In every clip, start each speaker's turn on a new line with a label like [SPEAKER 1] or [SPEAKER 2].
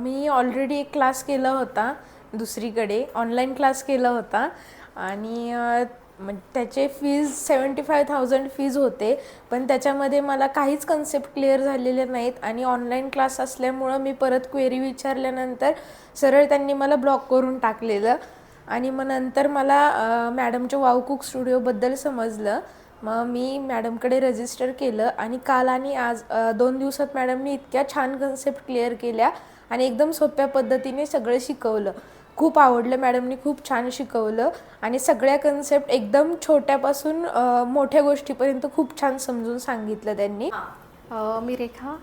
[SPEAKER 1] मी already एक class केला होता दुसरीकडे, ऑनलाईन क्लास केला होता आणि त्याचे फीज 75,000 फीज होते, पण त्याच्यामध्ये मला काहीच कन्सेप्ट क्लिअर झालेले नाहीत आणि ऑनलाईन क्लास असल्यामुळं मी परत क्वेरी विचारल्यानंतर सरळ त्यांनी मला ब्लॉक करून टाकलेलं. आणि मग नंतर मला मॅडमच्या वाव कुक स्टुडिओबद्दल समजलं. मग मी मॅडमकडे रजिस्टर केलं आणि काल आणि आज 2 दिवसात मॅडमनी इतक्या छान कन्सेप्ट क्लिअर केल्या आणि एकदम सोप्या पद्धतीने सगळं शिकवलं. खूप आवडलं, मॅडमनी खूप छान शिकवलं आणि सगळ्या कन्सेप्ट एकदम छोट्यापासून मोठ्या गोष्टीपर्यंत खूप छान समजून सांगितलं त्यांनी.
[SPEAKER 2] मी रेखा.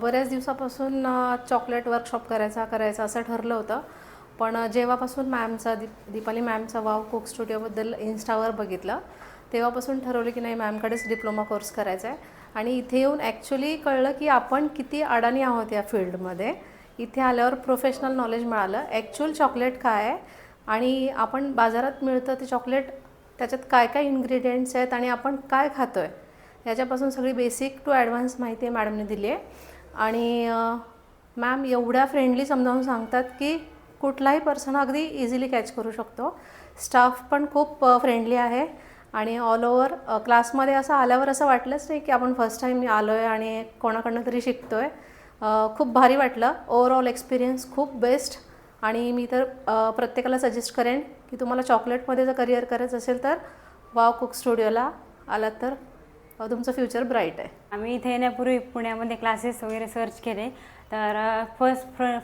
[SPEAKER 2] बऱ्याच दिवसापासून चॉकलेट वर्कशॉप करायचं असं ठरलं होतं, पण जेव्हापासून दीपाली मॅमचा वाव कुक स्टुडिओबद्दल इन्स्टावर बघितलं तेव्हापासून ठरवलं की नाही, मॅमकडेच डिप्लोमा कोर्स करायचा आहे. आणि इथे येऊन ॲक्च्युली कळलं की आपण किती अडाणी आहोत या फील्डमध्ये. इथे आल्यावर प्रोफेशनल नॉलेज मिळालं, ॲक्च्युअल चॉकलेट काय आहे आणि आपण बाजारात मिळतं ते चॉकलेट, त्याच्यात काय काय इन्ग्रेडियंट्स आहेत आणि आपण काय खातो आहे याच्यापासून सगळी बेसिक टू ॲडव्हान्स माहिती मॅडमने दिली आहे. आणि मॅम एवढ्या फ्रेंडली समजावून सांगतात की कुठलाही पर्सन अगदी इझिली कॅच करू शकतो. स्टाफ पण खूप फ्रेंडली आहे आणि ऑल ओव्हर क्लासमध्ये असं आल्यावर असं वाटलंच नाही की आपण फर्स्ट टाईम आलो आहे आणि कोणाकडनं तरी शिकतो आहे. खूप भारी वाटलं. ओव्हरऑल एक्सपिरियन्स खूप बेस्ट. आणि मी तर प्रत्येकाला सजेस्ट करेन की तुम्हाला चॉकलेटमध्ये जर करिअर करायचं असेल तर वाव कुक स्टुडिओला आलात तर तुमचं फ्युचर ब्राईट आहे.
[SPEAKER 3] आम्ही इथे येण्यापूर्वी पुण्यामध्ये क्लासेस वगैरे सर्च केले, तर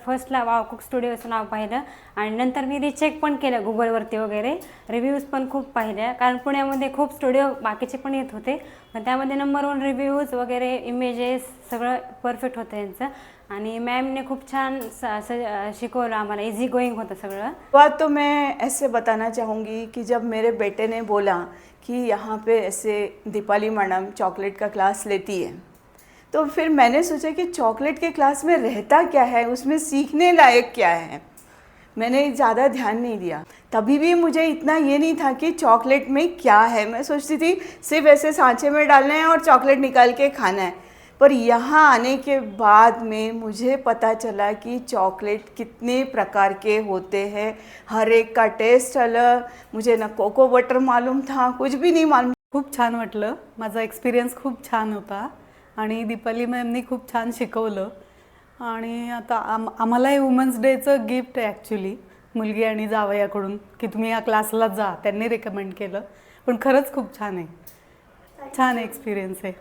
[SPEAKER 3] फर्स्टला वाव कुक स्टुडिओचं नाव पाहिलं आणि नंतर मी रिचेक पण केलं गुगलवरती वगैरे, रिव्ह्यूज पण खूप पाहिल्या. कारण पुण्यामध्ये खूप स्टुडिओ बाकीचे पण येत होते, पण त्यामध्ये नंबर 1 रिव्ह्यूज वगैरे, इमेजेस सगळं परफेक्ट होतं यांचं. आणि मॅमने खूप छान शिकवलं आम्हाला, इझी गोइंग होतं सगळं.
[SPEAKER 4] बात तो मैं ऐसे बताना चाहूँगी कि जब मेरे बेटे ने बोला कि यहाँ पे ऐसे दीपाली मैडम चॉकलेट का क्लास लेती है, तो फिर मैंने सोचा कि चॉकलेट के क्लास में रहता क्या है, उसमें सीखने लायक क्या है. मैंने ज़्यादा ध्यान नहीं दिया. तभी भी मुझे इतना ये नहीं था कि चॉकलेट में क्या है. मैं सोचती थी सिर्फ ऐसे सांचे में डालना है और चॉकलेट निकाल के खाना है. पर यहाँ आने के बाद में मुझे पता चला कि चॉकलेट कितने प्रकार के होते हैं, हर एक का टेस्ट अलग. मुझे ना कोको बटर मालूम था, कुछ भी नहीं मालूम.
[SPEAKER 5] खूप छान वाटलं. माझा एक्सपिरियन्स खूप छान होता आणि दीपाली मॅमनी खूप छान शिकवलं. आणि आता आम्हाला हे वुमन्स डेचं गिफ्ट आहे ॲक्च्युली, मुलगी आणि जावयाकडून, की तुम्ही या क्लासला जा. त्यांनी रेकमेंड केलं, पण खरंच खूप छान आहे, छान एक्सपिरियन्स आहे.